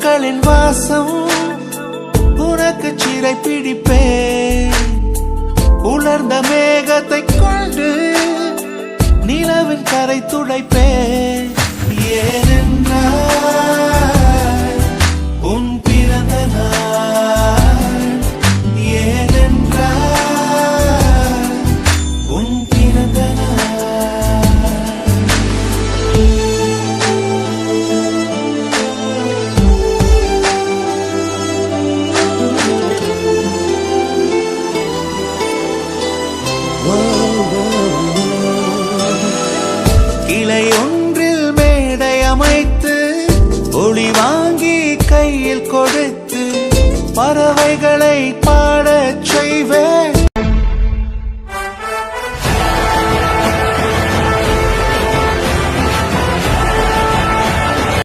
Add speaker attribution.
Speaker 1: பூக்களின் வாசம் உனக்கு சிறை பிடிப்பேன். உலர்ந்த மேகத்தை கொண்டு நிலவின் கரை துடைப்பேன். ஏனென்றால் உன் பிறந்த நாள், ஏனென்றால் உன் பிறந்த கிளை ஒன்றில் மேடை அமைத்து ஒளி வாங்கி கையில் கொடுத்து பறவைகளை பாட